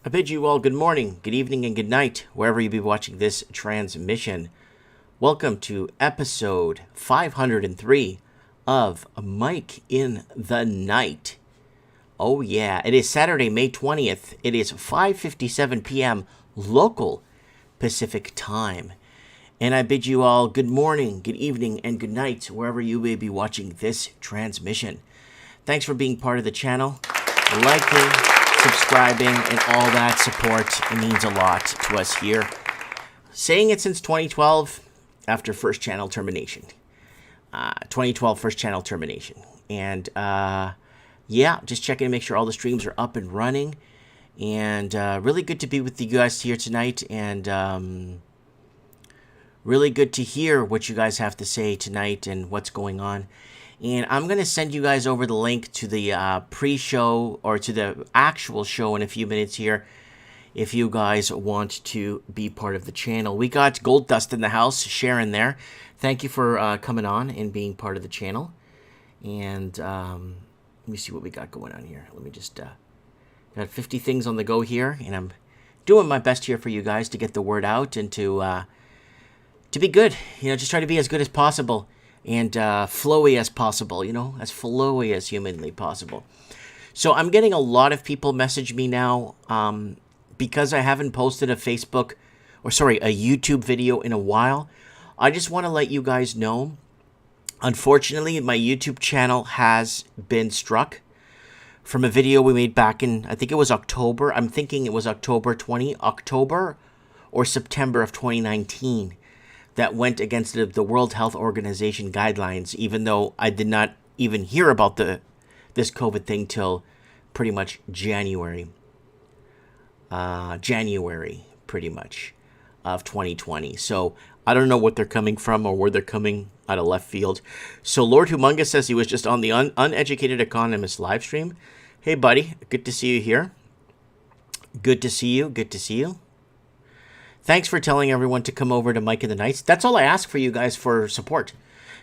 I bid you all good morning, good evening, and good night, wherever you be watching this transmission. Welcome to episode 503 of Mike in the Night. Oh yeah, it is Saturday, May 20th. It is 5:57 p.m. local Pacific time. And I bid you all good morning, good evening, and good night, wherever you may be watching this transmission. Thanks for being part of the channel, liking, subscribing, and all that support. It means a lot to us here. Saying it since 2012 after first channel termination. 2012 first channel termination. And yeah, just checking to make sure all the streams are up and running. And really good to be with you guys here tonight. And really good to hear what you guys have to say tonight and what's going on. And I'm going to send you guys over the link to the pre-show or to the actual show in a few minutes here if you guys want to be part of the channel. We got Gold Dust in the house, Sharon there. Thank you for coming on and being part of the channel. And let me see what we got going on here. Let me just, got 50 things on the go here. And I'm doing my best here for you guys to get the word out and to be good. You know, just try to be as good as possible. And flowy as possible, you know, as flowy as humanly possible. So I'm getting a lot of people message me now because I haven't posted a YouTube video in a while. I just want to let you guys know, unfortunately, my YouTube channel has been struck from a video we made back in, I think it was October. I'm thinking it was October or September of 2019. That went against the World Health Organization guidelines, even though I did not even hear about this COVID thing till pretty much January pretty much of 2020. So I don't know what they're coming from or where they're coming out of left field. So Lord Humongous says he was just on the Uneducated Economist live stream. Hey buddy, good to see you here. Good to see you. Good to see you. Thanks for telling everyone to come over to Mike in the Nights. That's all I ask for you guys for support.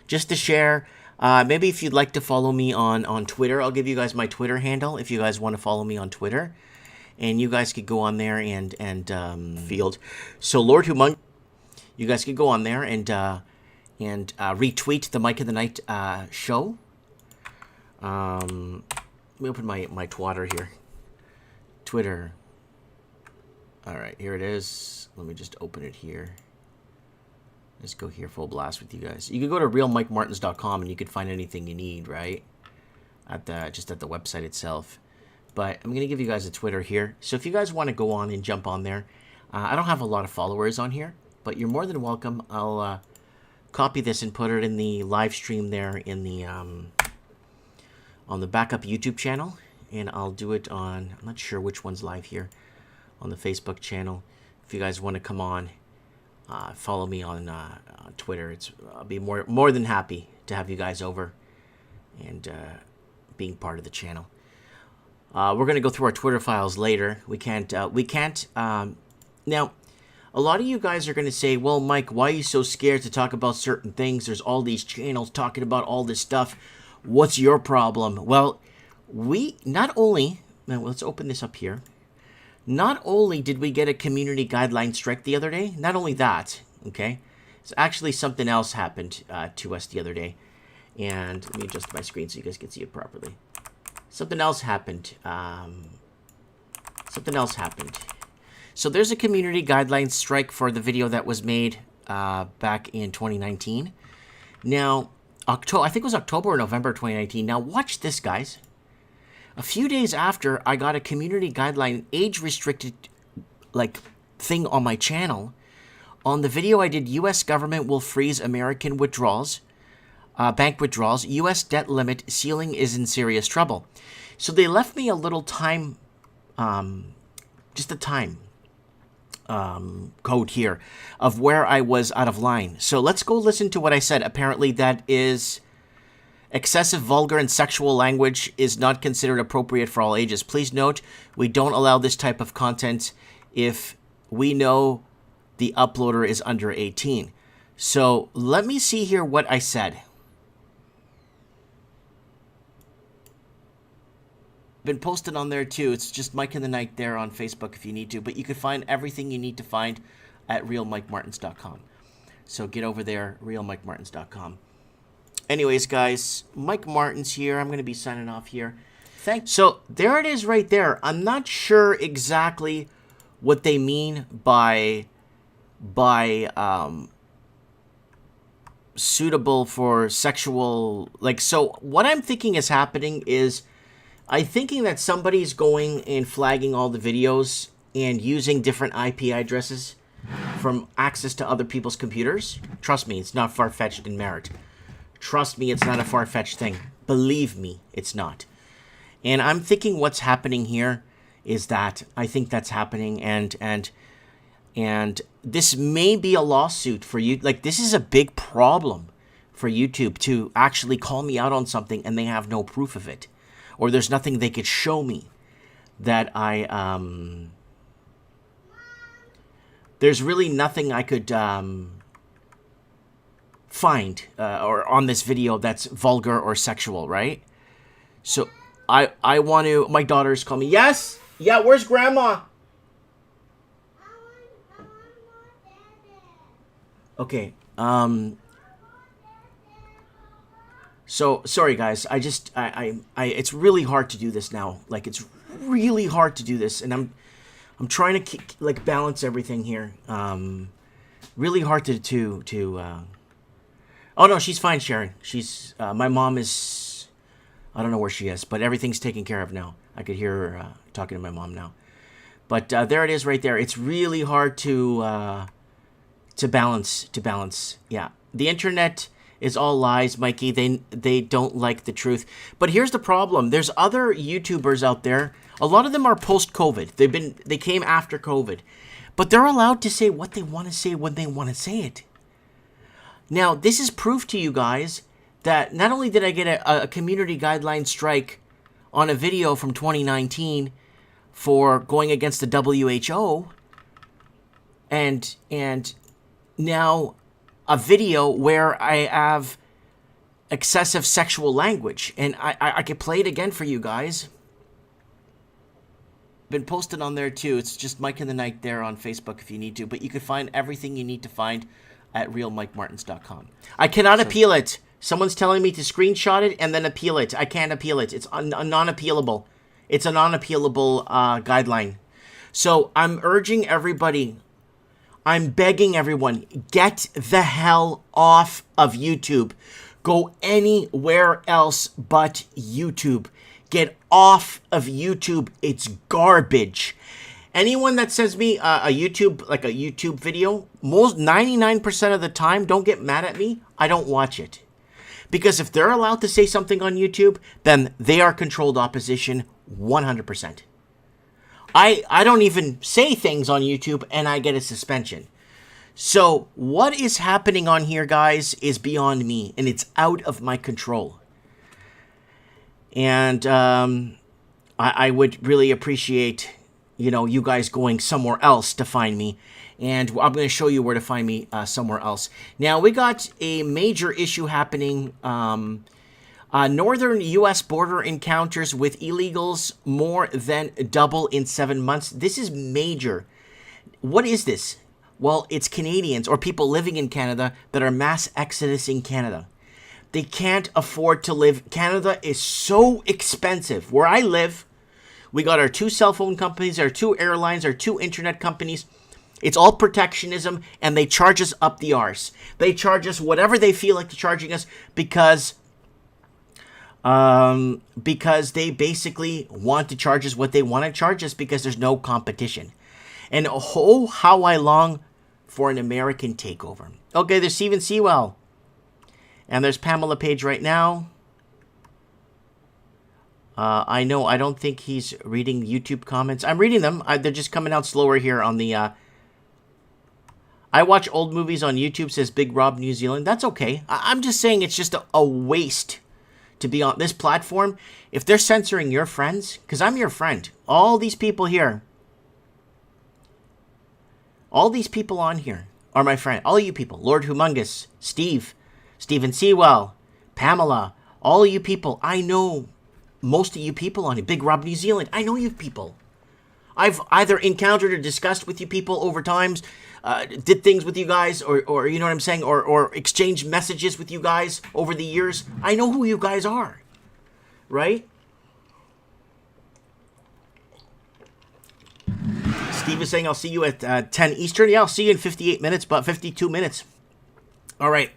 Just to share. Maybe if you'd like to follow me on Twitter, I'll give you guys my Twitter handle if you guys want to follow me on Twitter. And you guys could go on there and field. So Lord Humongous, you guys could go on there and retweet the Mike in the Night show. Let me open my Twitter here. Twitter. All right, here it is. Let me just open it here. Let's go here full blast with you guys. You can go to realmikemartins.com and you can find anything you need, right? Just at the website itself. But I'm going to give you guys a Twitter here. So if you guys want to go on and jump on there, I don't have a lot of followers on here, but you're more than welcome. I'll copy this and put it in the live stream there in the on the backup YouTube channel, and I'll do it on, I'm not sure which one's live here, on the Facebook channel. If you guys want to come on, follow me on Twitter. I'll be more than happy to have you guys over and being part of the channel. We're going to go through our Twitter files later. We can't. Now, a lot of you guys are going to say, well, Mike, why are you so scared to talk about certain things? There's all these channels talking about all this stuff. What's your problem? Well, now let's open this up here. Not only did we get a community guideline strike the other day, not only that, okay? It's actually something else happened to us the other day. And let me adjust my screen so you guys can see it properly. Something else happened. So there's a community guideline strike for the video that was made back in 2019. Now, I think it was October or November 2019. Now, watch this, guys. A few days after, I got a community guideline age-restricted thing on my channel. On the video I did, U.S. government will freeze American withdrawals, bank withdrawals. U.S. debt limit ceiling is in serious trouble. So they left me a little time, just a time code here of where I was out of line. So let's go listen to what I said. Apparently that is... Excessive, vulgar, and sexual language is not considered appropriate for all ages. Please note, we don't allow this type of content if we know the uploader is under 18. So let me see here what I said. Been posted on there too. It's just Mike in the Night there on Facebook if you need to. But you can find everything you need to find at realmikemartins.com. So get over there, realmikemartins.com. Anyways, guys, Mike Martins here. I'm going to be signing off here. So there it is right there. I'm not sure exactly what they mean by suitable for sexual, like, so what I'm thinking is happening is I'm thinking that somebody's going and flagging all the videos and using different IP addresses from access to other people's computers. Trust me, it's not far-fetched in merit. Trust me, it's not a far-fetched thing. Believe me, it's not. And I'm thinking what's happening here is that I think that's happening, and this may be a lawsuit for you. Like, this is a big problem for YouTube to actually call me out on something and they have no proof of it, or there's nothing they could show me that there's really nothing I could find or on this video that's vulgar or sexual, right? So I want to, my daughters call me, yes, yeah, where's grandma? Okay, so sorry guys, I it's really hard to do this now. Like, it's really hard to do this, and I'm trying to balance everything here. Really hard to oh no, she's fine, Sharon. She's my mom is, I don't know where she is, but everything's taken care of now. I could hear her talking to my mom now. But there it is right there. It's really hard to balance. Yeah, the internet is all lies, Mikey. They don't like the truth. But here's the problem. There's other YouTubers out there. A lot of them are post-COVID. They came after COVID. But they're allowed to say what they want to say when they want to say it. Now, this is proof to you guys that not only did I get a community guideline strike on a video from 2019 for going against the WHO, and now a video where I have excessive sexual language, and I could play it again for you guys. Been posted on there too. It's just Mike in the Night there on Facebook if you need to, but you can find everything you need to find at realmikemartins.com. I cannot appeal it. Someone's telling me to screenshot it and then appeal it. I can't appeal it. It's non-appealable. It's a non-appealable guideline. So I'm urging everybody, I'm begging everyone, get the hell off of YouTube. Go anywhere else but YouTube. Get off of YouTube. It's garbage. Anyone that sends me a YouTube video, 99% of the time, don't get mad at me, I don't watch it. Because if they're allowed to say something on YouTube, then they are controlled opposition 100%. I don't even say things on YouTube and I get a suspension. So what is happening on here, guys, is beyond me, and it's out of my control. And I would really appreciate, you guys going somewhere else to find me. And I'm going to show you where to find me somewhere else. Now, we got a major issue happening. Northern U.S. border encounters with illegals more than double in 7 months. This is major. What is this? Well, it's Canadians or people living in Canada that are mass exodus in Canada. They can't afford to live. Canada is so expensive. Where I live, we got our 2 cell phone companies, our 2 airlines, our 2 internet companies. It's all protectionism, and they charge us up the arse. They charge us whatever they feel like charging us because they basically want to charge us what they want to charge us because there's no competition. And oh, how I long for an American takeover. Okay, there's Steven Sewell. And there's Pamela Page right now. I don't think he's reading YouTube comments. I'm reading them. They're just coming out slower here on the... I watch old movies on YouTube, says Big Rob New Zealand. That's okay. I'm just saying it's just a waste to be on this platform. If they're censoring your friends, because I'm your friend. All these people here. All these people on here are my friend. All you people. Lord Humongous. Steven Sewell. Pamela. All you people. I know most of you people on it. Big Rob New Zealand, I know you people. I've either encountered or discussed with you people over times, did things with you guys, or you know what I'm saying, or exchanged messages with you guys over the years. I know who you guys are, right? Steve is saying, I'll see you at 10 Eastern. Yeah, I'll see you in 58 minutes, about 52 minutes. All right.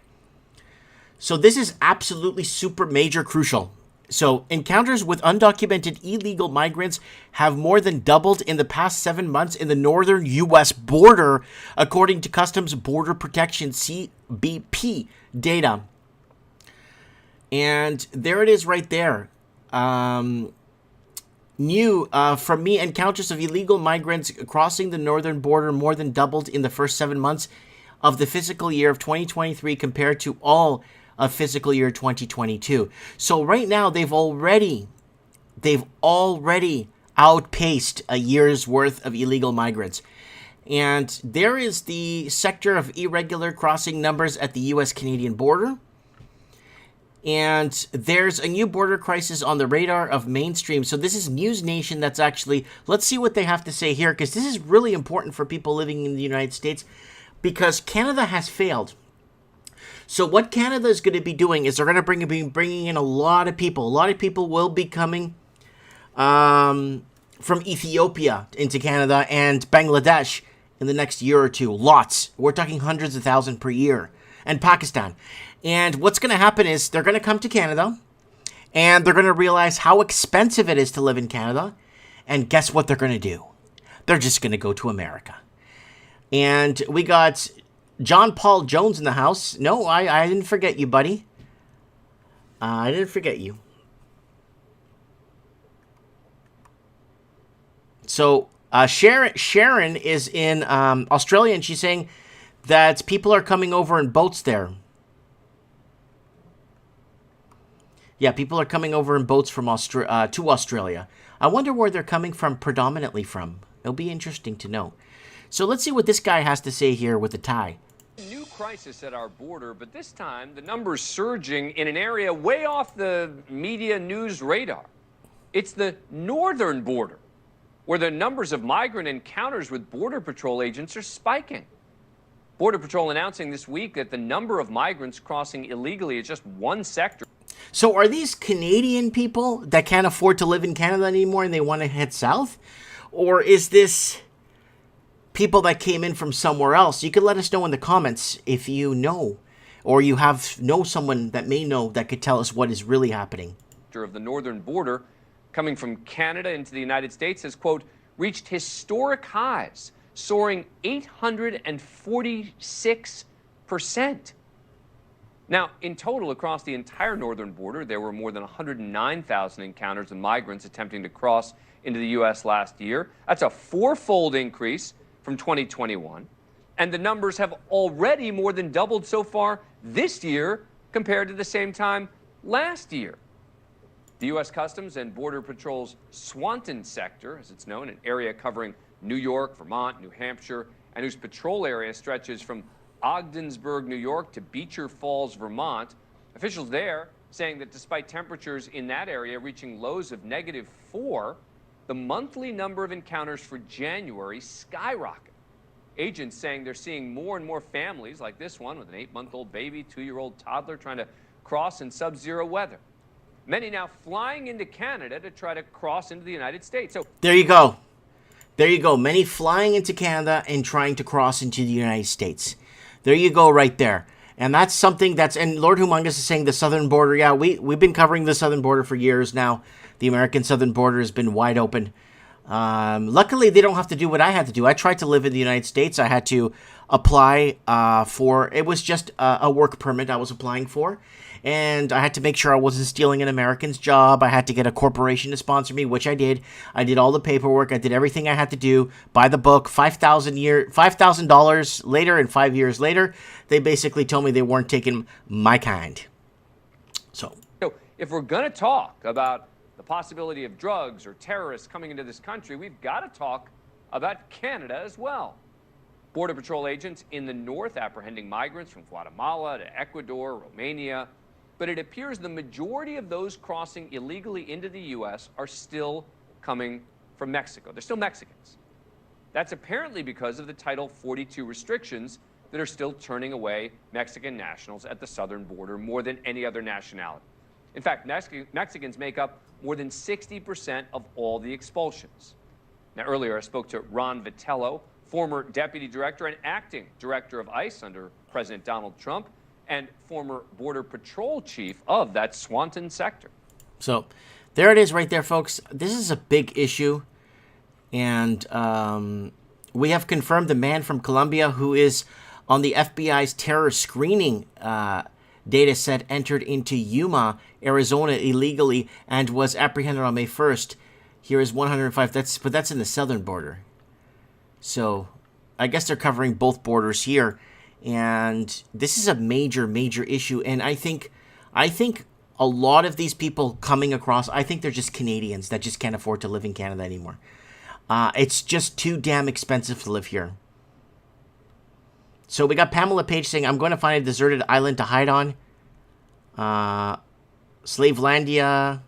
So this is absolutely super major crucial. So encounters with undocumented illegal migrants have more than doubled in the past 7 months in the northern U.S. border, according to Customs Border Protection, CBP, data. And there it is right there. From me, encounters of illegal migrants crossing the northern border more than doubled in the first 7 months of the fiscal year of 2023 compared to all of fiscal year 2022. So right now they've already outpaced a year's worth of illegal migrants. And there is the sector of irregular crossing numbers at the US-Canadian border. And there's a new border crisis on the radar of mainstream. So this is News Nation that's actually, let's see what they have to say here, because this is really important for people living in the United States, because Canada has failed. So what Canada is going to be doing is they're going to be bringing in a lot of people. A lot of people will be coming from Ethiopia into Canada and Bangladesh in the next year or two. Lots. We're talking hundreds of thousands per year. And Pakistan. And what's going to happen is they're going to come to Canada and they're going to realize how expensive it is to live in Canada. And guess what they're going to do? They're just going to go to America. And we got John Paul Jones in the house. No, I didn't forget you, buddy. I didn't forget you. So Sharon is in Australia, and she's saying that people are coming over in boats there. Yeah, people are coming over in boats from to Australia. I wonder where they're coming from predominantly from. It'll be interesting to know. So let's see what this guy has to say here with the tie. New crisis at our border, but this time the numbers surging in an area way off the media news radar. It's the northern border, where the numbers of migrant encounters with Border Patrol agents are spiking. Border Patrol announcing this week that the number of migrants crossing illegally is just one sector. So are these Canadian people that can't afford to live in Canada anymore and they want to head south? Or is this people that came in from somewhere else? You could let us know in the comments if you know, or you know someone that may know that could tell us what is really happening. Of the northern border coming from Canada into the United States has, quote, reached historic highs, soaring 846%. Now, in total, across the entire northern border, there were more than 109,000 encounters of migrants attempting to cross into the U.S. last year. That's a four-fold increase from 2021. And the numbers have already more than doubled so far this year compared to the same time last year. The U.S. Customs and Border Patrol's Swanton sector, as it's known, an area covering New York, Vermont, New Hampshire, and whose patrol area stretches from Ogdensburg, New York to Beecher Falls, Vermont. Officials there saying that despite temperatures in that area reaching lows of -4, the monthly number of encounters for January skyrocketed. Agents saying they're seeing more and more families like this one with an 8-month-old baby, 2-year-old toddler trying to cross in sub-zero weather. Many now flying into Canada to try to cross into the United States. So there you go. There you go. Many flying into Canada and trying to cross into the United States. There you go right there. And that's something that's, and Lord Humongous is saying the southern border. Yeah, we've been covering the southern border for years now. The American southern border has been wide open. Luckily, they don't have to do what I had to do. I tried to live in the United States. I had to apply for, it was just a work permit I was applying for. And I had to make sure I wasn't stealing an American's job. I had to get a corporation to sponsor me, which I did. I did all the paperwork. I did everything I had to do by the book. $5,000 later and 5 years later, they basically told me they weren't taking my kind. So if we're going to talk about the possibility of drugs or terrorists coming into this country, we've got to talk about Canada as well. Border Patrol agents in the north apprehending migrants from Guatemala to Ecuador, Romania. but it appears the majority of those crossing illegally into the U.S. are still coming from Mexico. They're still Mexicans. That's apparently because of the Title 42 restrictions that are still turning away Mexican nationals at the southern border more than any other nationality. In fact, Mexicans make up more than 60% of all the expulsions. Now, earlier I spoke to Ron Vitello, former deputy director and acting director of ICE under President Donald Trump, and former Border Patrol chief of that Swanton sector. So there it is right there, folks. This is a big issue. And we have confirmed the man from Colombia who is on the FBI's terror screening data set entered into Yuma, Arizona illegally and was apprehended on May 1st. Here is 105. But that's in the southern border. So I guess they're covering both borders here. And this is a major, major issue. And I think a lot of these people coming across, I think they're just Canadians that just can't afford to live in Canada anymore. It's just too damn expensive to live here. So we got Pamela Page saying, I'm going to find a deserted island to hide on. Slavelandia.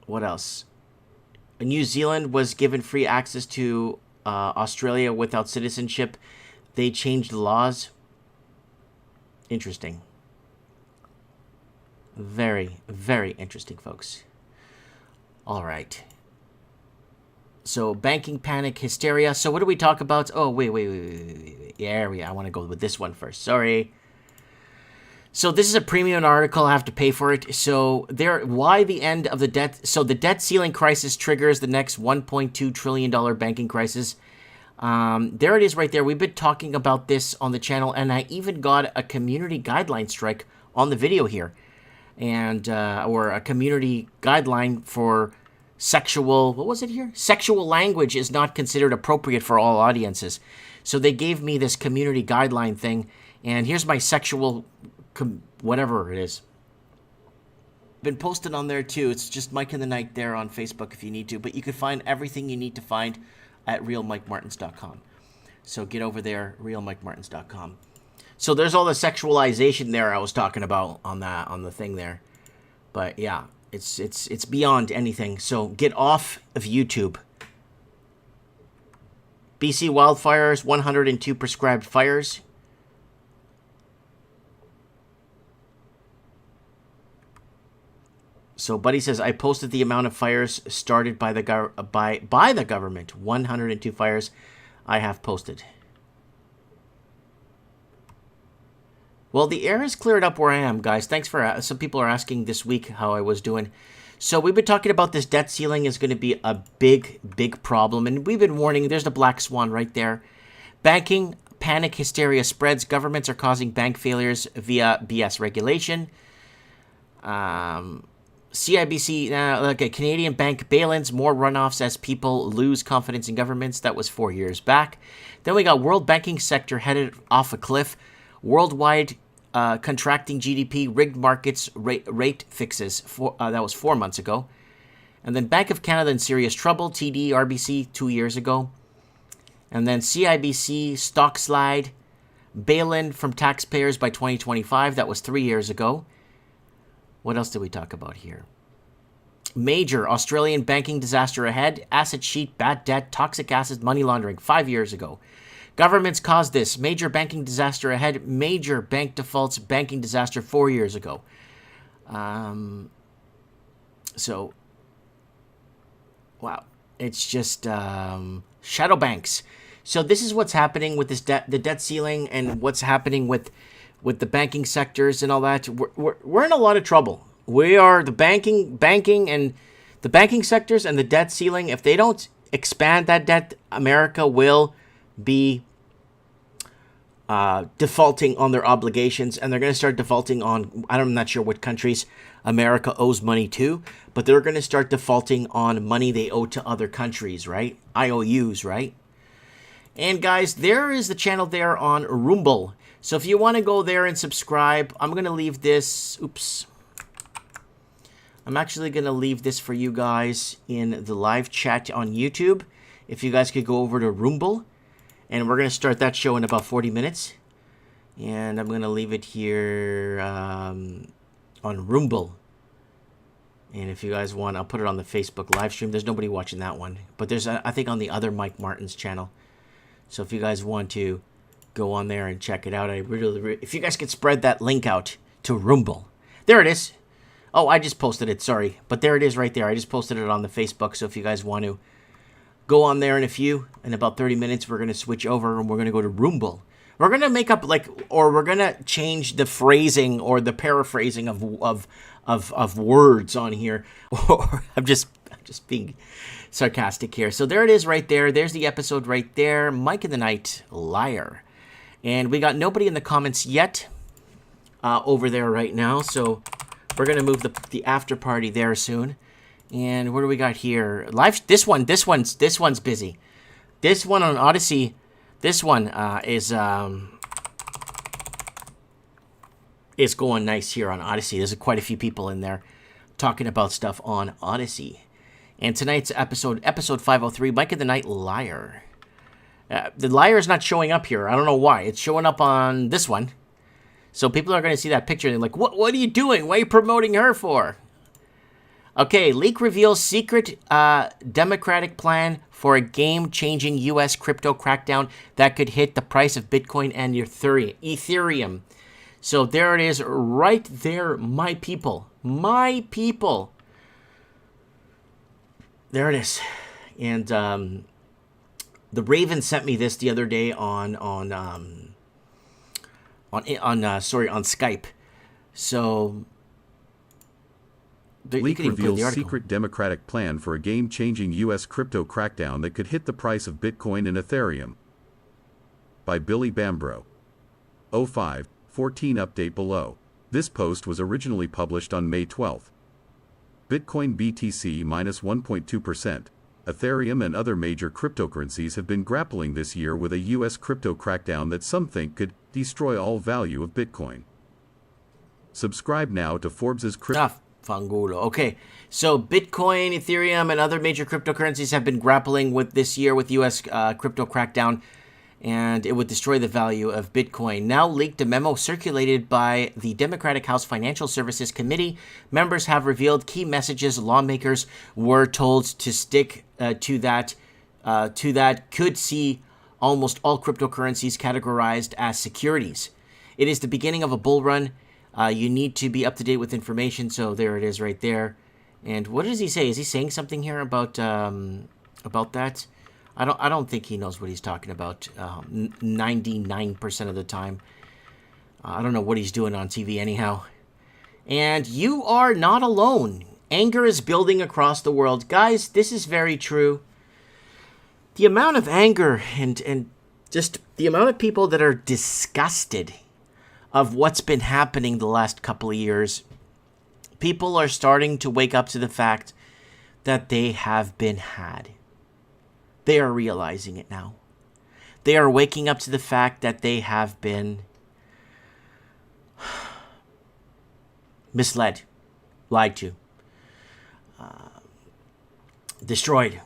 What else? New Zealand was given free access to Australia without citizenship. They changed the laws. Interesting. Very, very interesting, folks. All right. So, banking panic, hysteria. So, what do we talk about? Oh, wait. Yeah, I want to go with this one first. Sorry. So, this is a premium article. I have to pay for it. So, why the end of the debt? So, the debt ceiling crisis triggers the next $1.2 trillion banking crisis. There it is right there. We've been talking about this on the channel, and I even got a community guideline strike on the video here. And, or a community guideline for sexual, what was it here? Sexual language is not considered appropriate for all audiences. So they gave me this community guideline thing, and here's my sexual, whatever it is. Been posted on there too. It's just Mike in the Night there on Facebook if you need to, but you can find everything you need to find at realmikemartins.com. So get over there, realmikemartins.com. So there's all the sexualization there I was talking about on the thing there. But yeah, it's beyond anything. So get off of YouTube. BC wildfires, 102 prescribed fires. So Buddy says, I posted the amount of fires started by the government. 102 fires I have posted. Well, the air has cleared up where I am, guys. Thanks for... some people are asking this week how I was doing. So we've been talking about this debt ceiling is going to be a big, big problem. And we've been warning. There's the black swan right there. Banking, panic, hysteria spreads. Governments are causing bank failures via BS regulation. CIBC, a Canadian bank bail-ins, more runoffs as people lose confidence in governments. That was 4 years back. Then we got world banking sector headed off a cliff. Worldwide contracting GDP, rigged markets, rate fixes. That was 4 months ago. And then Bank of Canada in serious trouble. TD, RBC 2 years ago. And then CIBC, stock slide. Bail-in from taxpayers by 2025. That was 3 years ago. What else did we talk about here? Major Australian banking disaster ahead. Asset sheet, bad debt, toxic assets, money laundering 5 years ago. Governments caused this. Major banking disaster ahead. Major bank defaults. Banking disaster 4 years ago. So, wow. It's just shadow banks. So this is what's happening with this the debt ceiling and what's happening with the banking sectors and all that. We're in a lot of trouble. We are the banking and the banking sectors and the debt ceiling. If they don't expand that debt, America will be defaulting on their obligations, and they're going to start defaulting on, I'm not sure what countries America owes money to, but they're going to start defaulting on money they owe to other countries, right? IOUs, right? And guys, there is the channel there on Rumble. So if you want to go there and subscribe, I'm going to leave this, I'm actually going to leave this for you guys in the live chat on YouTube. If you guys could go over to Rumble. And we're going to start that show in about 40 minutes. And I'm going to leave it here on Rumble. And if you guys want, I'll put it on the Facebook live stream. There's nobody watching that one. But there's, I think, on the other Mike Martin's channel. So if you guys want to go on there and check it out, I really, if you guys could spread that link out to Rumble. There it is. Oh, I just posted it. Sorry. But there it is right there. I just posted it on the Facebook. So if you guys want to go on there in about 30 minutes, we're going to switch over and we're going to go to Rumble. We're going to make up or we're going to change the phrasing or the paraphrasing of words on here. I'm just being sarcastic here. So there it is right there. There's the episode right there. Mike in the Night, Liar. And we got nobody in the comments yet over there right now. So we're going to move the after party there soon. And what do we got here? Live. This one's busy. This one on Odyssey. This one is going nice here on Odyssey. There's quite a few people in there talking about stuff on Odyssey. And tonight's episode 503, Mike of the Night, Liar. The liar is not showing up here. I don't know why. It's showing up on this one. So people are going to see that picture and they're like, what are you doing? What are you promoting her for? Okay, leak reveals secret Democratic plan for a game-changing U.S. crypto crackdown that could hit the price of Bitcoin and Ethereum. So there it is right there, my people. My people. There it is. And the Raven sent me this the other day on Skype. So leak reveals secret Democratic plan for a game-changing U.S. crypto crackdown that could hit the price of Bitcoin and Ethereum. By Billy Bambro. 05/14 update below. This post was originally published on May 12th. Bitcoin BTC minus 1.2%. Ethereum and other major cryptocurrencies have been grappling this year with a U.S. crypto crackdown that some think could destroy all value of Bitcoin. Subscribe now to Forbes's crypto. Fangulo. Okay, so Bitcoin, Ethereum, and other major cryptocurrencies have been grappling with this year with U.S. Crypto crackdown, and it would destroy the value of Bitcoin. Now leaked a memo circulated by the Democratic House Financial Services Committee. Members have revealed key messages lawmakers were told to stick to that could see almost all cryptocurrencies categorized as securities. It is the beginning of a bull run. You need to be up to date with information. So there it is right there. And what does he say? Is he saying something here about that? I don't think he knows what he's talking about 99% of the time. I don't know what he's doing on TV anyhow. And you are not alone. Anger is building across the world. Guys, this is very true. The amount of anger and just the amount of people that are disgusted of what's been happening the last couple of years, people are starting to wake up to the fact that they have been had. They are realizing it now. They are waking up to the fact that they have been misled, lied to, destroyed.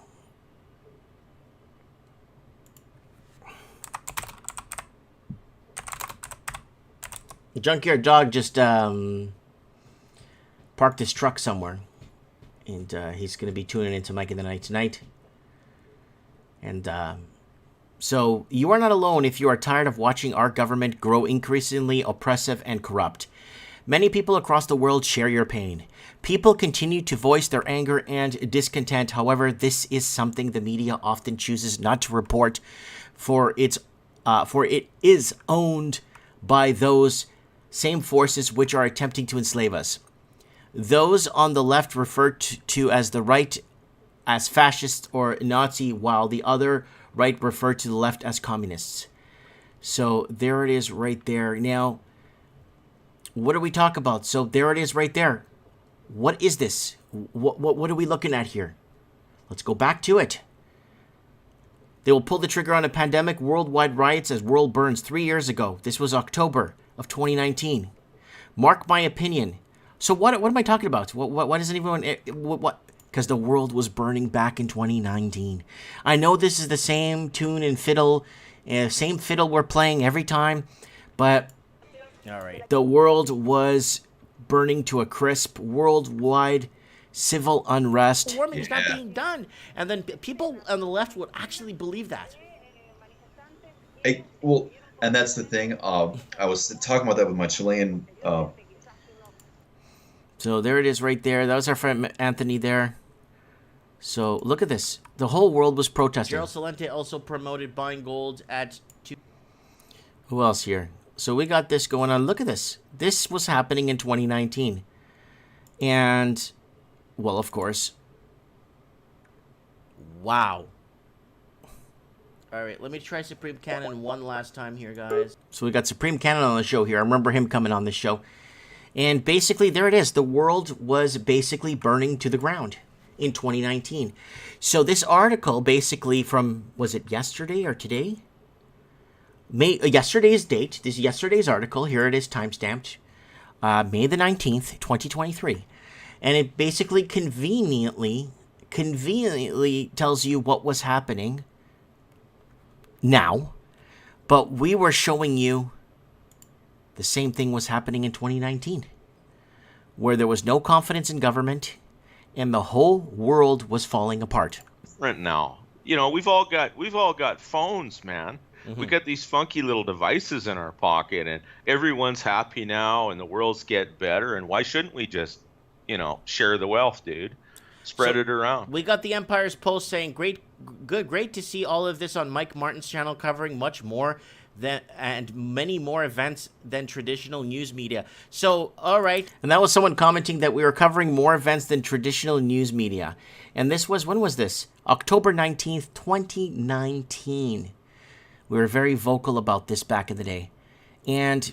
The Junkyard Dog just parked his truck somewhere. And he's going to be tuning into Mike in the Night tonight. And so you are not alone if you are tired of watching our government grow increasingly oppressive and corrupt. Many people across the world share your pain. People continue to voice their anger and discontent. However, this is something the media often chooses not to report, for it is owned by those same forces which are attempting to enslave us. Those on the left referred to as the right as fascist or Nazi, while the other right referred to the left as communists. So there it is right there. Now, what do we talk about? So there it is right there. What is this? What are we looking at here? Let's go back to it. They will pull the trigger on a pandemic, worldwide riots as world burns 3 years ago. This was October of 2019. Mark my opinion. So what am I talking about? What does anyone... What? Because the world was burning back in 2019. I know this is the same tune and fiddle, same fiddle we're playing every time, but All right. The world was burning to a crisp. Worldwide civil unrest. Warming is not being done. And then people on the left would actually believe that. Well, and that's the thing. I was talking about that with my Chilean. So there it is right there. That was our friend Anthony there. So look at this. The whole world was protesting. Gerald Celente also promoted buying gold at 2. Who else here? So we got this going on. Look at this. This was happening in 2019. And, well, of course. Wow. All right, let me try Supreme Cannon one last time here, guys. So we got Supreme Cannon on the show here. I remember him coming on this show. And basically, there it is. The world was basically burning to the ground in 2019. So this article basically from, was it yesterday or today? Yesterday's date. This is yesterday's article. Here it is, timestamped. May the 19th, 2023. And it basically conveniently tells you what was happening now. But we were showing you the same thing was happening in 2019, where there was no confidence in government and the whole world was falling apart. Different now. You know, we've all got phones, man. Mm-hmm. We got these funky little devices in our pocket, and everyone's happy now, and the world's get better. And why shouldn't we just, share the wealth, dude? Spread it around. We got the Empire's Post saying, great to see all of this on Mike Martin's channel, covering much more and many more events than traditional news media. So, all right. And that was someone commenting that we were covering more events than traditional news media. And this was, when was this? October 19th, 2019. We were very vocal about this back in the day. And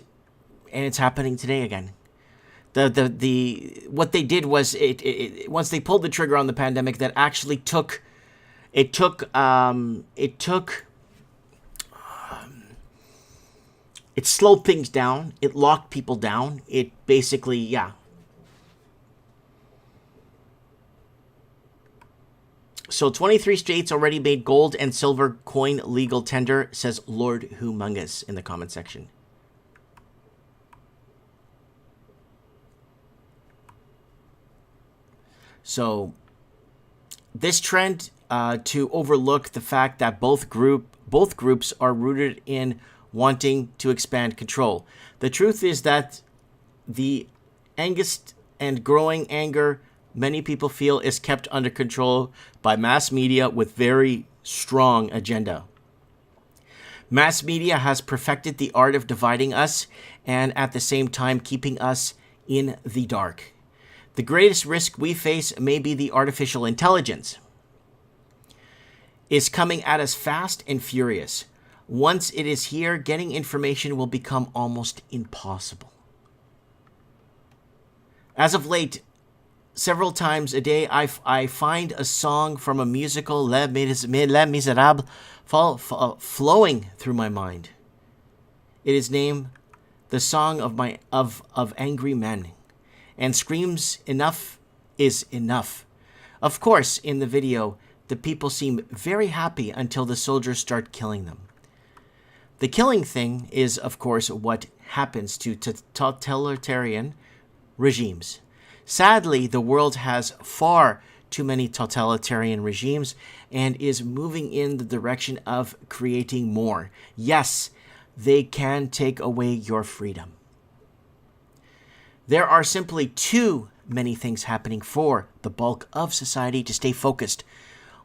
it's happening today again. What they did was once they pulled the trigger on the pandemic, that actually it slowed things down. It locked people down. It basically, yeah. So 23 states already made gold and silver coin legal tender, says Lord Humongous in the comment section. So this trend to overlook the fact that both groups are rooted in wanting to expand control. The truth is that the angst and growing anger many people feel is kept under control by mass media with very strong agenda. Mass media has perfected the art of dividing us and at the same time keeping us in the dark. The greatest risk we face may be the artificial intelligence is coming at us fast and furious. Once it is here, getting information will become almost impossible. As of late, several times a day, I find a song from a musical, Les Miserables, flowing through my mind. It is named The Song of Angry Men, and screams, "Enough is enough." Of course, in the video, the people seem very happy until the soldiers start killing them. The killing thing is, of course, what happens to totalitarian regimes. Sadly, the world has far too many totalitarian regimes and is moving in the direction of creating more. Yes, they can take away your freedom. There are simply too many things happening for the bulk of society to stay focused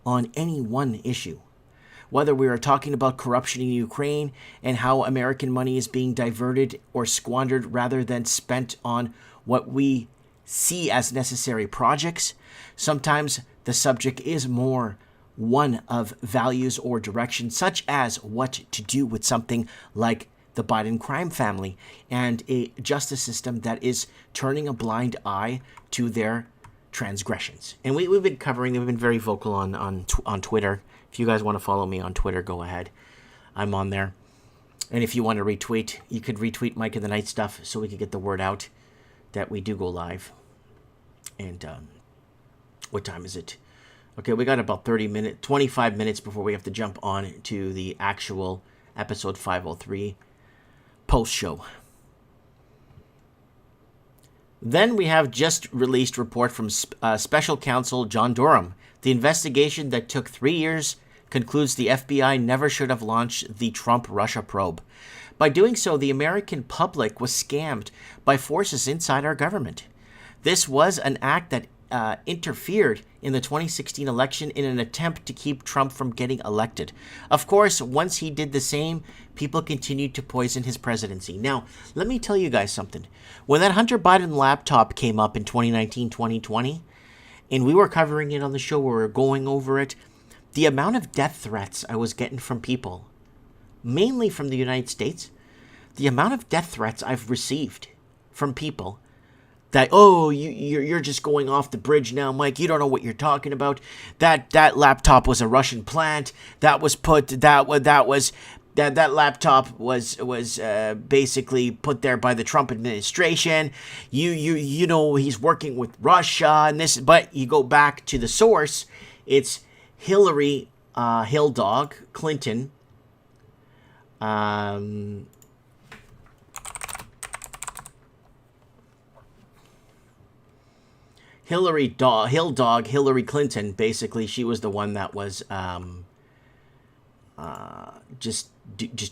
on any one issue. Whether we are talking about corruption in Ukraine and how American money is being diverted or squandered rather than spent on what we see as necessary projects, sometimes the subject is more one of values or direction, such as what to do with something like the Biden crime family and a justice system that is turning a blind eye to their transgressions. And we've been covering, we've been very vocal on Twitter. If you guys want to follow me on Twitter, go ahead. I'm on there. And if you want to retweet, you could retweet Mike in the Night stuff so we could get the word out that we do go live. And what time is it? Okay, we got about 25 minutes before we have to jump on to the actual episode 503 post show. Then we have just released report from Special Counsel John Durham. The investigation that took 3 years concludes the FBI never should have launched the Trump-Russia probe. By doing so, the American public was scammed by forces inside our government. This was an act that interfered in the 2016 election in an attempt to keep Trump from getting elected. Of course, once he did the same, people continued to poison his presidency. Now, let me tell you guys something. When that Hunter Biden laptop came up in 2019, 2020, and we were covering it on the show, we were going over it, the amount of death threats I was getting from people, mainly from the United States, the amount of death threats I've received from people that, oh, you're just going off the bridge now, Mike. You don't know what you're talking about. That laptop was a Russian plant. That laptop was basically put there by the Trump administration. You know he's working with Russia and this, but you go back to the source. It's Hillary Hilldog Clinton. Hillary Clinton, basically, she was the one that was just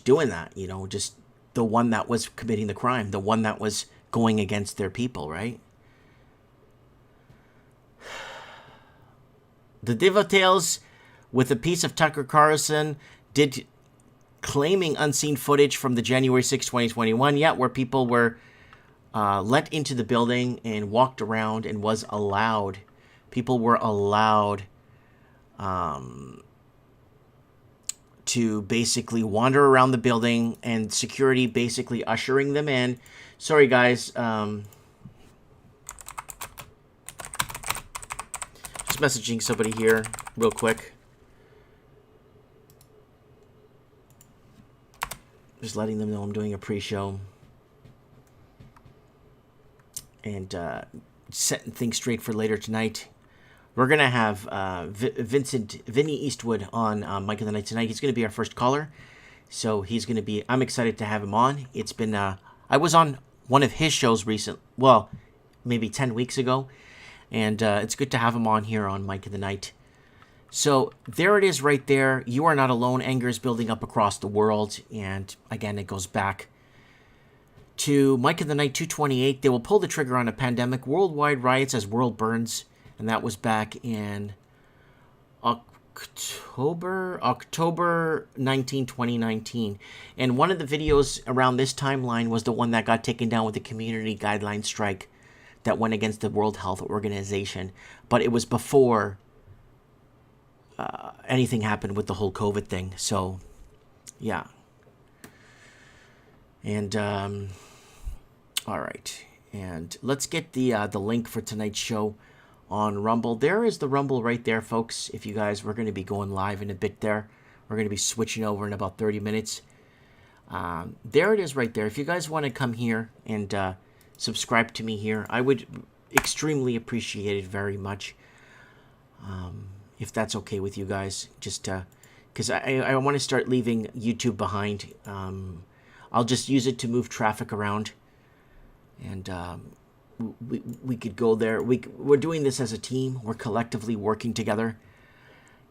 doing that, you know, just the one that was committing the crime, the one that was going against their people, right? The details with a piece of Tucker Carlson claiming unseen footage from the January 6, 2021, where people were let into the building and walked around and people were allowed to basically wander around the building and security basically ushering them in. Sorry, guys. Just messaging somebody here real quick. Just letting them know I'm doing a pre-show. And setting things straight for later tonight. We're going to have Vinny Eastwood on Mike of the Night tonight. He's going to be our first caller. So I'm excited to have him on. It's been, I was on one of his shows maybe 10 weeks ago. And it's good to have him on here on Mike of the Night. So there it is right there. You are not alone. Anger is building up across the world. And again, it goes back to Mike of the Night 228. They will pull the trigger on a pandemic. Worldwide riots as world burns. And that was back in October 19, 2019. And one of the videos around this timeline was the one that got taken down with the community guideline strike that went against the World Health Organization. But it was before anything happened with the whole COVID thing. So, yeah. And, all right. And let's get the link for tonight's show on Rumble. There is the Rumble right there, folks. If you guys, we're going to be going live in a bit there. We're going to be switching over in about 30 minutes. There it is right there. If you guys want to come here and subscribe to me here, I would extremely appreciate it very much. If that's okay with you guys, just because I want to start leaving YouTube behind. I'll just use it to move traffic around. And we could go there. We're doing this as a team. We're collectively working together.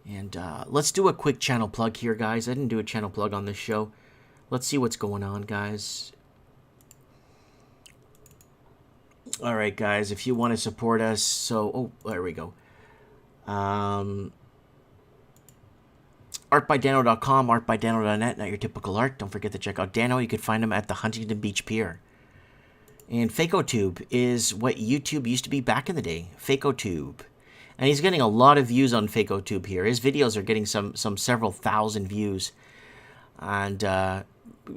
And let's do a quick channel plug here, guys. I didn't do a channel plug on this show. Let's see what's going on, guys. All right, guys, if you want to support us. So, there we go. Artbydano.com, artbydano.net, not your typical art. Don't forget to check out Dano. You can find him at the Huntington Beach Pier. And FakoTube is what YouTube used to be back in the day. FakoTube. And he's getting a lot of views on FakoTube here. His videos are getting some several thousand views. And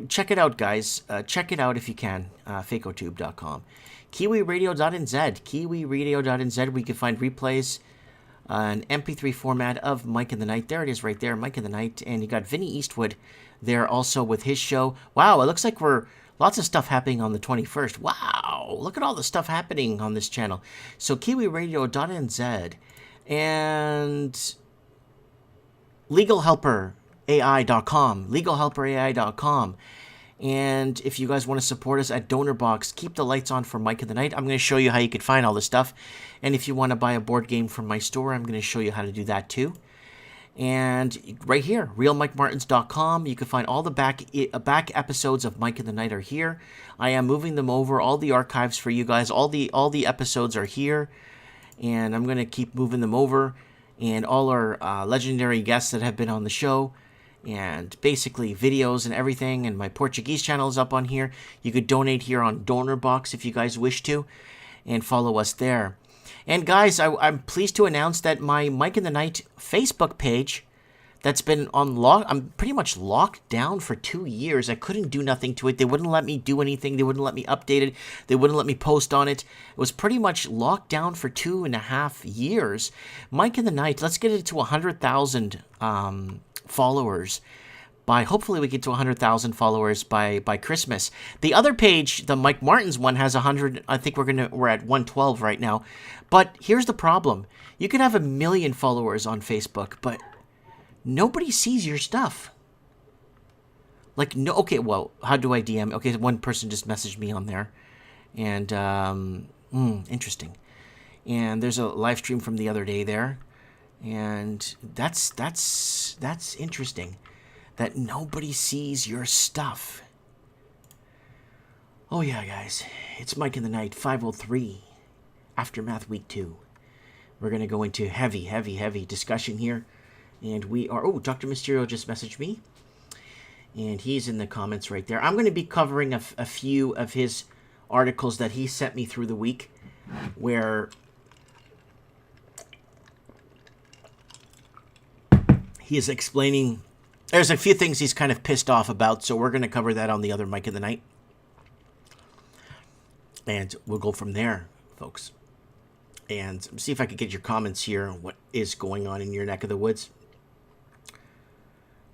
check it out, guys. Check it out if you can. FakoTube.com. KiwiRadio.nz. KiwiRadio.nz. We can find replays. An MP3 format of Mike in the Night. There it is right there, Mike in the Night. And you got Vinny Eastwood there also with his show. Wow, it looks like lots of stuff happening on the 21st. Wow, look at all the stuff happening on this channel. So KiwiRadio.nz and LegalHelperAI.com. LegalHelperAI.com. And if you guys want to support us at DonorBox, keep the lights on for Mike in the Night. I'm going to show you how you can find all this stuff. And if you want to buy a board game from my store, I'm going to show you how to do that too. And right here, realmikemartins.com, you can find all the back episodes of Mike in the Night are here. I am moving them over, all the archives for you guys. All the episodes are here, and I'm going to keep moving them over. And all our legendary guests that have been on the show, and basically videos and everything, and my Portuguese channel is up on here. You could donate here on DonorBox if you guys wish to, and follow us there. And guys, I'm pleased to announce that my Mike in the Night Facebook page, that's been I'm pretty much locked down for 2 years. I couldn't do nothing to it. They wouldn't let me do anything. They wouldn't let me update it. They wouldn't let me post on it. It was pretty much locked down for 2.5 years. Mike in the Night, let's get it to 100,000 followers. Hopefully we get to 100,000 followers by Christmas. The other page, the Mike Martins one, has 100. I think we're at 112 right now. But here's the problem: you can have 1 million followers on Facebook, but nobody sees your stuff. Like, no. Okay, well, how do I DM? Okay, one person just messaged me on there, and interesting. And there's a live stream from the other day there, and that's interesting. That nobody sees your stuff. Oh yeah, guys. It's Mike in the Night, 503, Aftermath Week 2. We're going to go into heavy discussion here. And we are... Oh, Dr. Mysterio just messaged me. And he's in the comments right there. I'm going to be covering a few of his articles that he sent me through the week, where he is explaining... There's a few things he's kind of pissed off about, so we're going to cover that on the other Mike in the Night. And we'll go from there, folks. And see if I can get your comments here on what is going on in your neck of the woods.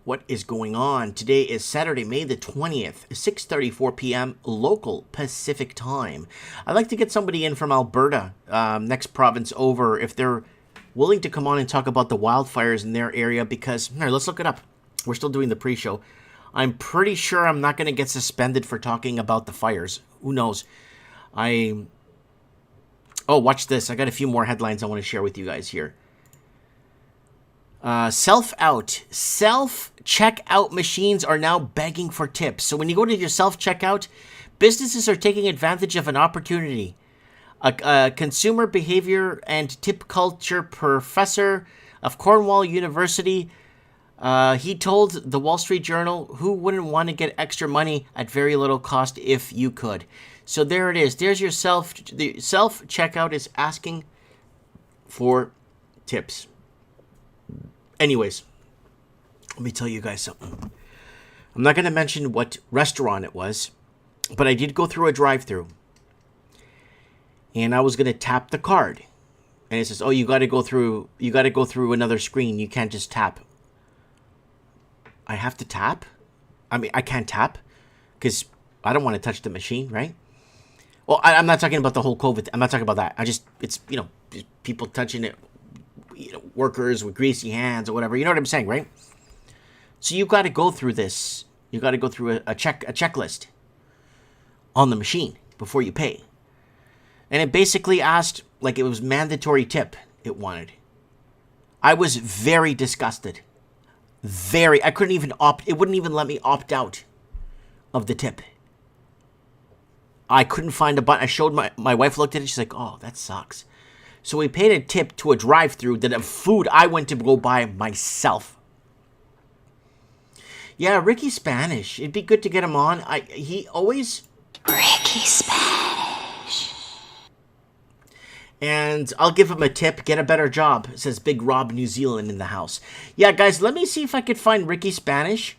What is going on? Today is Saturday, May the 20th, 6:34 p.m. local Pacific time. I'd like to get somebody in from Alberta, next province over, if they're willing to come on and talk about the wildfires in their area, because... Here, let's look it up. We're still doing the pre-show. I'm pretty sure I'm not going to get suspended for talking about the fires. Who knows? Oh, watch this. I got a few more headlines I want to share with you guys here. Self-checkout machines are now begging for tips. So when you go to your self-checkout, businesses are taking advantage of an opportunity. A consumer behavior and tip culture professor of Cornell University, he told the Wall Street Journal, who wouldn't want to get extra money at very little cost if you could? So there it is. There's your the self-checkout is asking for tips. Anyways, let me tell you guys something. I'm not going to mention what restaurant it was, but I did go through a drive-thru. And I was going to tap the card. And it says, "Oh, you got to go through another screen. You can't just tap." I have to tap? I mean, I can't tap because I don't want to touch the machine, right? Well, I'm not talking about the whole COVID. I'm not talking about that. It's people touching it, workers with greasy hands or whatever. You know what I'm saying, right? So you got to go through this. You got to go through a checklist on the machine before you pay. And it basically asked, like, it was mandatory tip it wanted. I was very disgusted. I couldn't even it wouldn't even let me opt out of the tip. I couldn't find a button. I showed my wife looked at it. She's like, "Oh, that sucks." So we paid a tip to a drive-thru that of food I went to go buy myself. Yeah, Ricky Spanish. It'd be good to get him on. He always... Ricky Spanish. And I'll give him a tip. Get a better job, says Big Rob New Zealand in the house. Yeah, guys, let me see if I could find Ricky Spanish.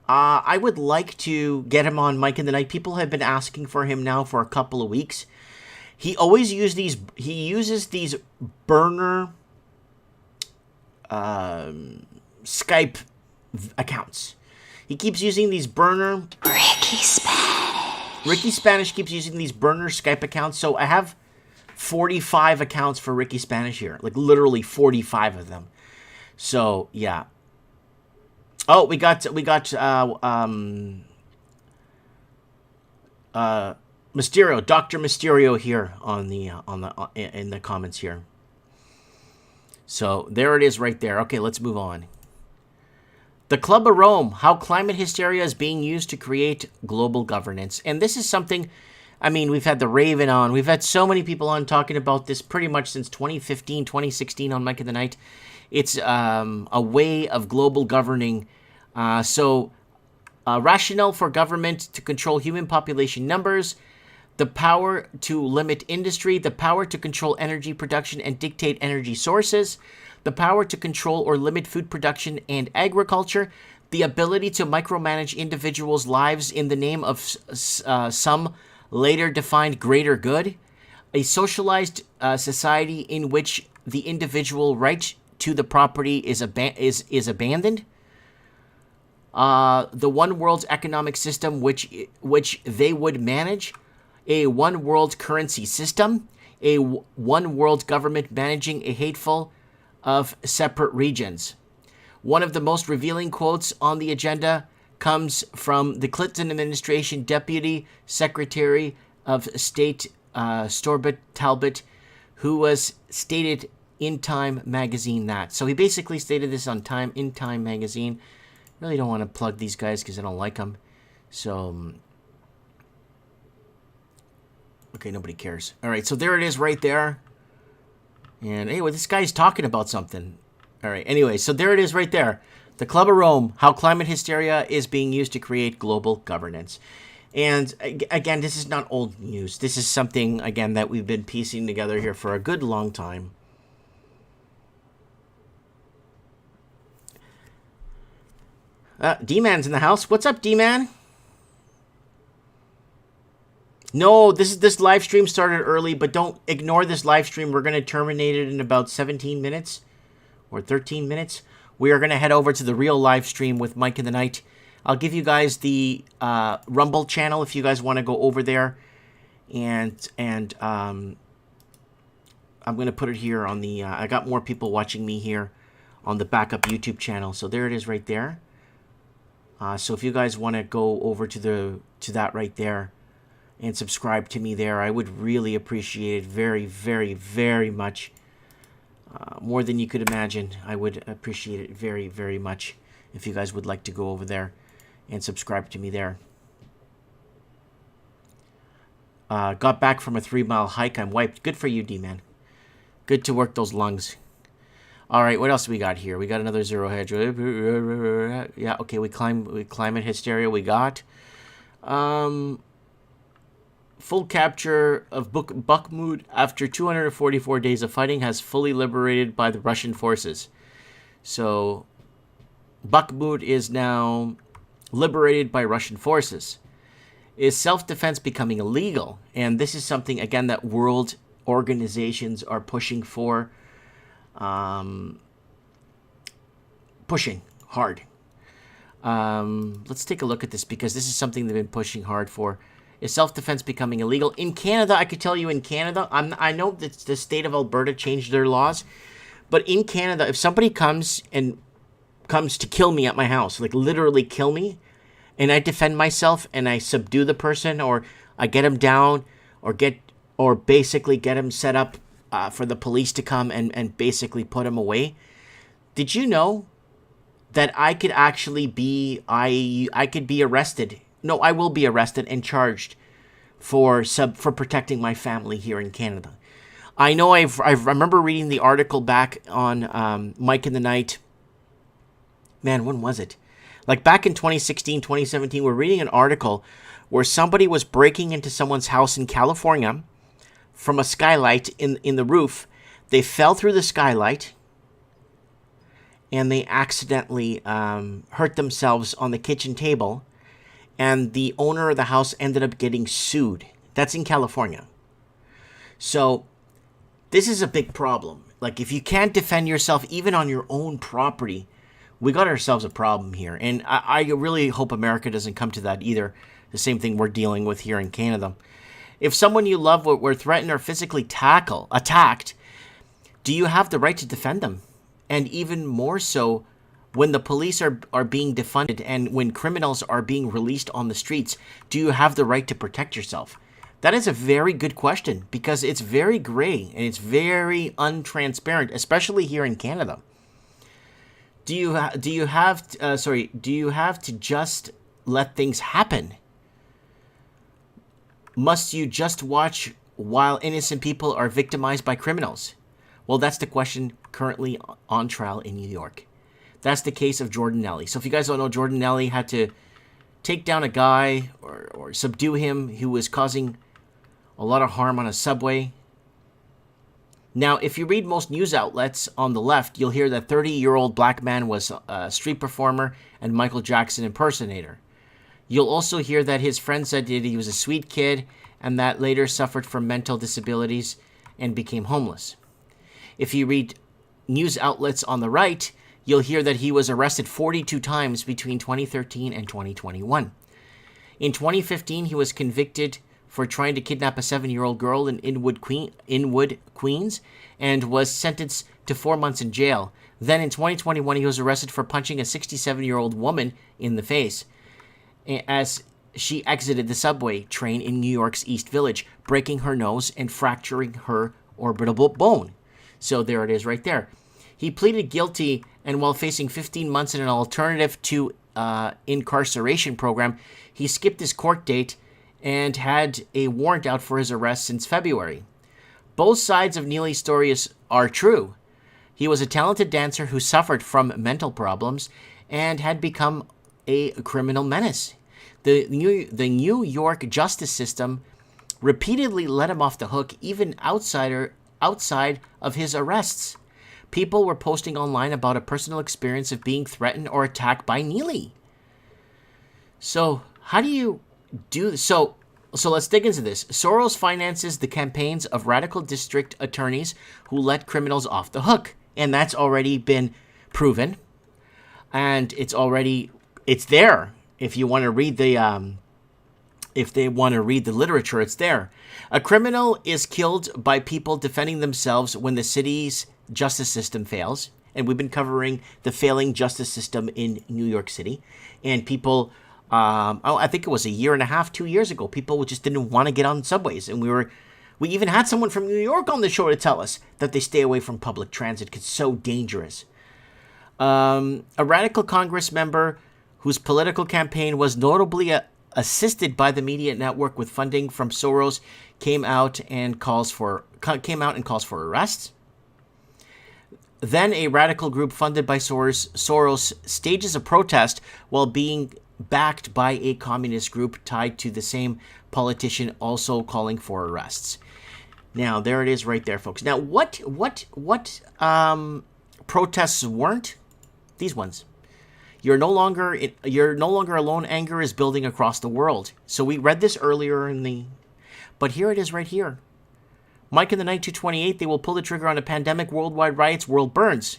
I would like to get him on Mike in the Night. People have been asking for him now for a couple of weeks. He always uses these burner Skype accounts. He keeps using these burner... Ricky Spanish keeps using these burner Skype accounts. So I have 45 accounts for Ricky Spanish here. Like, literally 45 of them. So, yeah. Oh, we got Mysterio, Dr. Mysterio here in the comments here. So there it is right there. Okay, let's move on. The Club of Rome, how climate hysteria is being used to create global governance. And this is something, I mean, we've had the Raven on. We've had so many people on talking about this pretty much since 2015, 2016 on Mike of the Night. It's a way of global governing. Rationale for government to control human population numbers, the power to limit industry, the power to control energy production and dictate energy sources, the power to control or limit food production and agriculture, the ability to micromanage individuals' lives in the name of some later defined greater good, a socialized society in which the individual right to the property is abandoned, the one world economic system which they would manage, a one world currency system, a one world government managing a hateful of separate regions. One of the most revealing quotes on the agenda comes from the Clinton administration Deputy Secretary of State Stobart Talbot, who was stated in Time magazine that. So he basically stated this on in Time magazine. Really don't want to plug these guys because I don't like them. So, okay, nobody cares. All right, so there it is right there. And anyway, this guy's talking about something. All right, anyway, so there it is right there. The Club of Rome, how climate hysteria is being used to create global governance. And again, this is not old news. This is something, again, that we've been piecing together here for a good long time. D-Man's in the house. What's up, D-Man? No, this live stream started early, but don't ignore this live stream. We're going to terminate it in about 17 minutes or 13 minutes. We are going to head over to the real live stream with Mike in the Night. I'll give you guys the Rumble channel if you guys want to go over there. And I'm going to put it here on the... I got more people watching me here on the backup YouTube channel. So there it is right there. So if you guys want to go over to that right there and subscribe to me there, I would really appreciate it very, very, very much. More than you could imagine. I would appreciate it very, very much if you guys would like to go over there and subscribe to me there. Got back from a 3-mile hike. I'm wiped. Good for you, D-Man. Good to work those lungs. All right, what else we got here? We got another Zero Hedge. Yeah, okay, we climate hysteria. We got full capture of Bakhmut after 244 days of fighting has fully liberated by the Russian forces. So Bakhmut is now liberated by Russian forces. Is self-defense becoming illegal? And this is something, again, that world organizations are pushing for. Pushing hard. Let's take a look at this because this is something they've been pushing hard for. Is self-defense becoming illegal? In Canada, I could tell you in Canada, I know that the state of Alberta changed their laws, but in Canada, if somebody comes to kill me at my house, like literally kill me, and I defend myself and I subdue the person, or I get him down, or basically get him set up for the police to come and basically put him away. Did you know that I could actually be I could be arrested? No, I will be arrested and charged for protecting my family here in Canada. I know I remember reading the article back on Mike in the Night. Man, when was it? Like back in 2016, 2017, we're reading an article where somebody was breaking into someone's house in California from a skylight in the roof. They fell through the skylight and they accidentally hurt themselves on the kitchen table, and the owner of the house ended up getting sued. That's in California. So this is a big problem. Like if you can't defend yourself even on your own property, we got ourselves a problem here. And I really hope America doesn't come to that either. The same thing we're dealing with here in Canada. If someone you love were threatened or physically attacked, do you have the right to defend them? And even more so, when the police are being defunded and when criminals are being released on the streets, do you have the right to protect yourself? That is a very good question because it's very gray and it's very untransparent, especially here in Canada. Do you have to just let things happen? Must you just watch while innocent people are victimized by criminals? Well, that's the question currently on trial in New York. That's the case of Jordan Nelly. So if you guys don't know, Jordan Nelly had to take down a guy or subdue him who was causing a lot of harm on a subway. Now, if you read most news outlets on the left, you'll hear that 30-year-old black man was a street performer and Michael Jackson impersonator. You'll also hear that his friend said that he was a sweet kid and that later suffered from mental disabilities and became homeless. If you read news outlets on the right, you'll hear that he was arrested 42 times between 2013 and 2021. In 2015, he was convicted for trying to kidnap a 7-year-old girl in Inwood, Queens, and was sentenced to 4 months in jail. Then in 2021, he was arrested for punching a 67-year-old woman in the face as she exited the subway train in New York's East Village, breaking her nose and fracturing her orbital bone. So there it is right there. He pleaded guilty, and while facing 15 months in an alternative to incarceration program, he skipped his court date and had a warrant out for his arrest since February. Both sides of Neely's story are true. He was a talented dancer who suffered from mental problems and had become a criminal menace. The New York justice system repeatedly let him off the hook, even outside of his arrests. People were posting online about a personal experience of being threatened or attacked by Neely. So how do you do this? So let's dig into this. Soros finances the campaigns of radical district attorneys who let criminals off the hook. And that's already been proven. And it's there. If you want to read if they want to read the literature, it's there. A criminal is killed by people defending themselves when the city's justice system fails. And we've been covering the failing justice system in New York City. And people, I think it was a year and a half, 2 years ago, people just didn't want to get on subways. And we even had someone from New York on the show to tell us that they stay away from public transit because it's so dangerous. A radical Congress member whose political campaign was notably assisted by the media network with funding from Soros came out and calls for arrests. Then a radical group funded by Soros stages a protest while being backed by a communist group tied to the same politician, also calling for arrests. Now there it is right there, folks. Now what protests weren't? These ones. You're no longer alone. Anger is building across the world. So we read this earlier but here it is right here. Mike in the Night 228, they will pull the trigger on a pandemic, worldwide riots, world burns.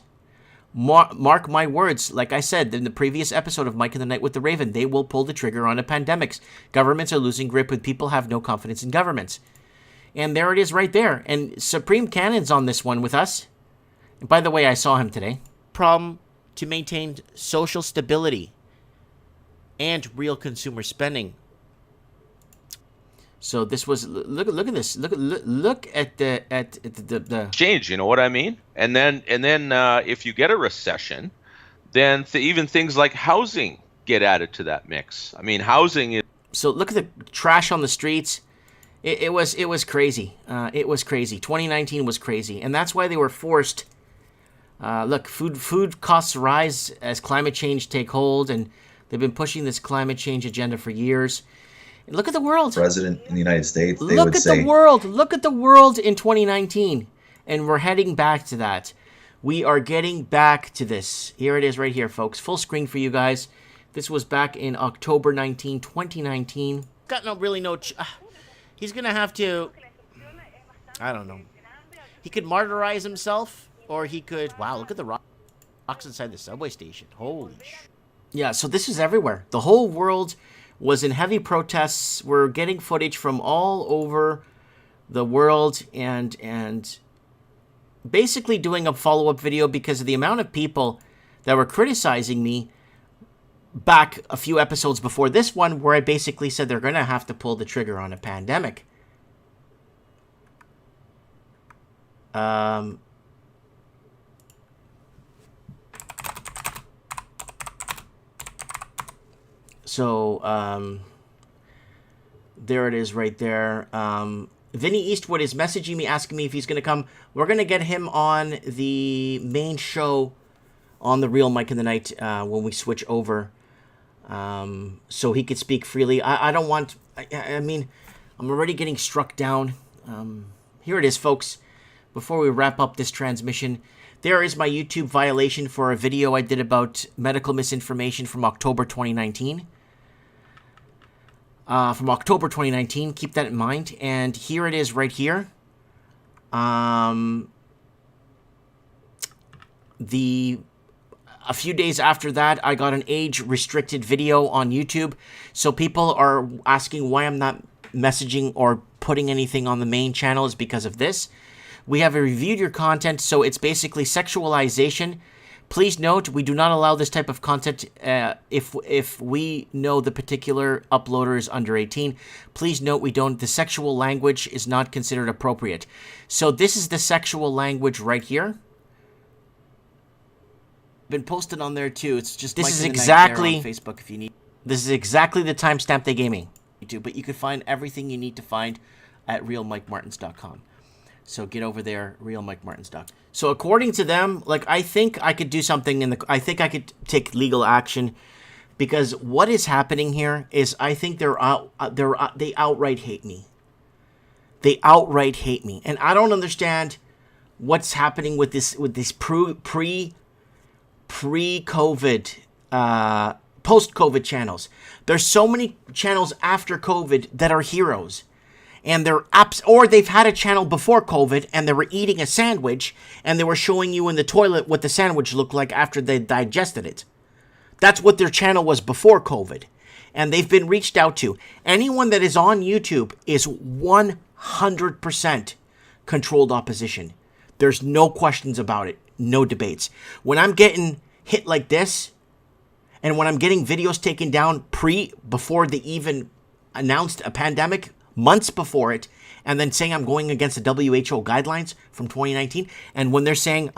Mark my words, like I said in the previous episode of Mike in the Night with the Raven, they will pull the trigger on a pandemic. Governments are losing grip when people have no confidence in governments. And there it is right there. And Supreme Cannon's on this one with us. And by the way, I saw him today. Problem to maintain social stability and real consumer spending. So this was look at this. Look at the exchange. You know what I mean? And then if you get a recession, then even things like housing get added to that mix. I mean, housing is. So look at the trash on the streets. It was crazy. It was crazy. 2019 was crazy, and that's why they were forced. Look, food costs rise as climate change take hold, and they've been pushing this climate change agenda for years. Look at the world. President in the United States, they look would at say, the world. Look at the world in 2019, and we're heading back to that. We are getting back to this. Here it is right here, folks. Full screen for you guys. This was back in October 19, 2019. Got he's going to have to, I don't know. He could martyrize himself, or he could, wow, look at the rocks inside the subway station. Holy sh. Yeah, so this is everywhere. The whole world was in heavy protests. We're getting footage from all over the world and basically doing a follow-up video because of the amount of people that were criticizing me back a few episodes before this one, where I basically said they're going to have to pull the trigger on a pandemic. So, there it is right there. Vinny Eastwood is messaging me, asking me if he's going to come. We're going to get him on the main show on the Real Mike in the Night when we switch over, so he could speak freely. I don't want... I mean, I'm already getting struck down. Here it is, folks. Before we wrap up this transmission, there is my YouTube violation for a video I did about medical misinformation from October 2019. From October 2019, keep that in mind. And here it is right here. A few days after that, I got an age-restricted video on YouTube. So people are asking why I'm not messaging or putting anything on the main channel is because of this. We have reviewed your content, so it's basically sexualization. Please note, we do not allow this type of content if we know the particular uploader is under 18. Please note, we don't. The sexual language is not considered appropriate. So this is the sexual language right here. Been posted on there too. It's just this is exactly on Facebook if you need. This is exactly the timestamp they gave me. But you can find everything you need to find at realmikemartins.com. So get over there, realmikemartins.com. So according to them, like, I think I could do something I think I could take legal action, because what is happening here is I think they outright hate me. They outright hate me, and I don't understand what's happening with this pre-COVID, post-COVID channels. There's so many channels after COVID that are heroes. And they're or they've had a channel before COVID and they were eating a sandwich and they were showing you in the toilet what the sandwich looked like after they digested it. That's what their channel was before COVID. And they've been reached out to. Anyone that is on YouTube is 100% controlled opposition. There's no questions about it. No debates. When I'm getting hit like this, and when I'm getting videos taken down before they even announced a pandemic, months before it, and then saying I'm going against the WHO guidelines from 2019, and when they're saying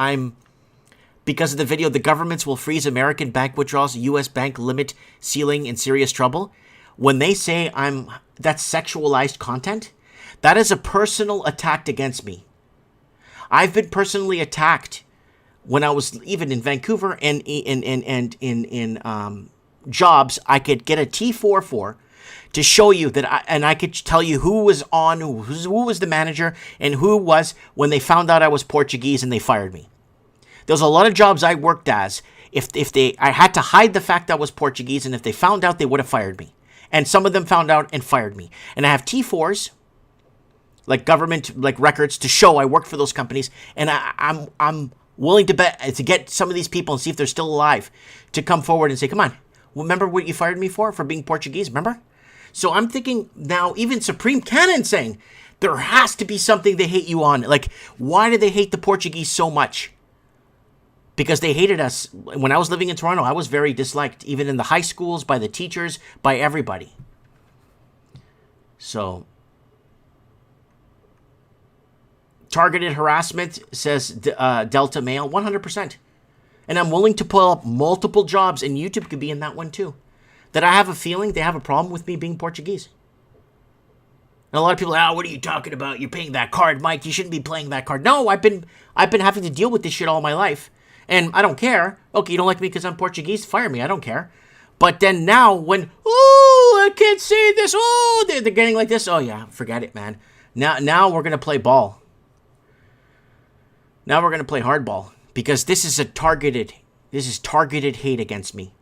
because of the video, the governments will freeze American bank withdrawals, U.S. bank limit ceiling in serious trouble, when they say that's sexualized content, that is a personal attack against me. I've been personally attacked when I was even in Vancouver and in jobs I could get a T4 for, to show you that I could tell you who was on, who was the manager, and who was when they found out I was Portuguese and they fired me. There was a lot of jobs I worked as I had to hide the fact I was Portuguese, and if they found out, they would have fired me. And some of them found out and fired me. And I have T4s, like government records, to show I worked for those companies, and I'm willing to bet to get some of these people and see if they're still alive to come forward and say, come on, remember what you fired me for being Portuguese, remember? So I'm thinking now, even Supreme Canon saying there has to be something they hate you on. Like, why do they hate the Portuguese so much? Because they hated us. When I was living in Toronto, I was very disliked, even in the high schools, by the teachers, by everybody. So, targeted harassment, says Delta Mail, 100%. And I'm willing to pull up multiple jobs, and YouTube could be in that one too, that I have a feeling they have a problem with me being Portuguese. And a lot of people are, what are you talking about? You're paying that card, Mike. You shouldn't be playing that card. No, I've been having to deal with this shit all my life. And I don't care. Okay, you don't like me because I'm Portuguese? Fire me. I don't care. But then now when, I can't say this. They're getting like this. Oh, yeah, forget it, man. Now we're going to play ball. Now we're going to play hardball. Because this is targeted hate against me.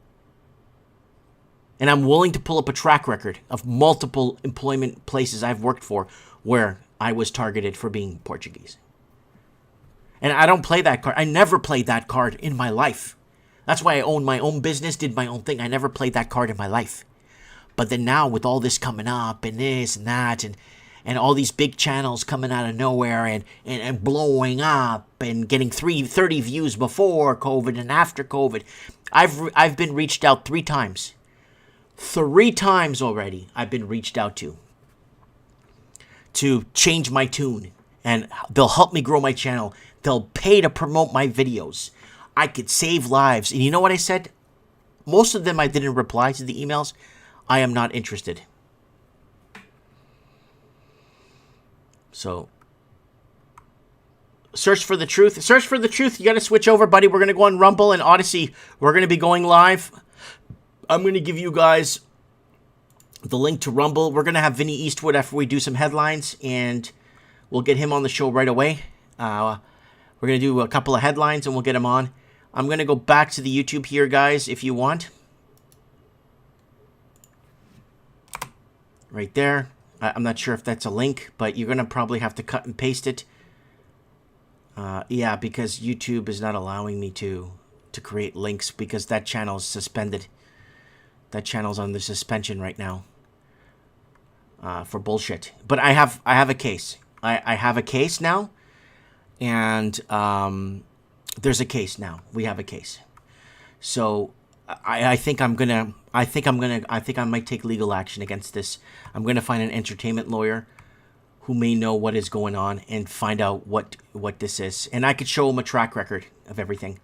And I'm willing to pull up a track record of multiple employment places I've worked for where I was targeted for being Portuguese. And I don't play that card. I never played that card in my life. That's why I owned my own business, did my own thing. I never played that card in my life. But then now with all this coming up and this and that, and and all these big channels coming out of nowhere and blowing up and getting 30 views before COVID and after COVID. I've been reached out 3 times. 3 times already I've been reached out to change my tune, and they'll help me grow my channel. They'll pay to promote my videos. I could save lives. And you know what I said? Most of them I didn't reply to the emails. I am not interested. So, search for the truth. Search for the truth. You got to switch over, buddy. We're going to go on Rumble and Odyssey. We're going to be going live. I'm going to give you guys the link to Rumble. We're going to have Vinny Eastwood after we do some headlines, and we'll get him on the show right away. We're going to do a couple of headlines, and we'll get him on. I'm going to go back to the YouTube here, guys, if you want. Right there. I'm not sure if that's a link, but you're going to probably have to cut and paste it. Yeah, because YouTube is not allowing me to create links because that channel is suspended. That channel's under suspension right now for bullshit. But I have a case. I have a case now, and there's a case now. We have a case. So I think I might take legal action against this. I'm gonna find an entertainment lawyer who may know what is going on and find out what this is. And I could show him a track record of everything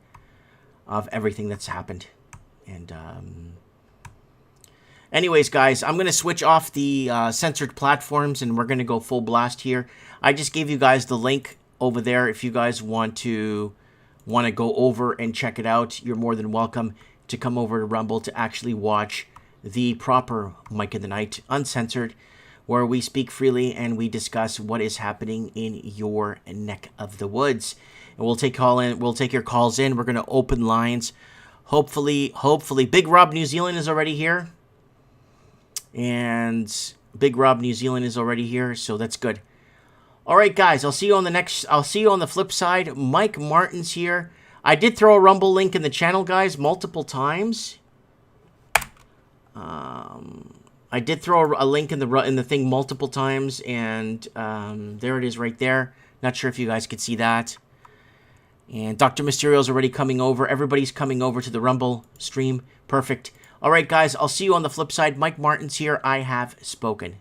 that's happened. And anyways, guys, I'm gonna switch off the censored platforms and we're gonna go full blast here. I just gave you guys the link over there. If you guys want to go over and check it out, you're more than welcome to come over to Rumble to actually watch the proper Mike of the Night, uncensored, where we speak freely and we discuss what is happening in your neck of the woods. And we'll take your calls in. We're gonna open lines. Hopefully, Big Rob New Zealand is already here. And Big Rob New Zealand is already here, so that's good. All right, guys, I'll see you on the flip side. Mike Martin's here. I did throw a Rumble link in the channel, guys, multiple times. I did throw a link in the thing multiple times, and there it is right there. Not sure if you guys could see that. And Dr. Mysterio's already coming over. Everybody's coming over to the Rumble stream. Perfect. All right, guys, I'll see you on the flip side. Mike Martin's here. I have spoken.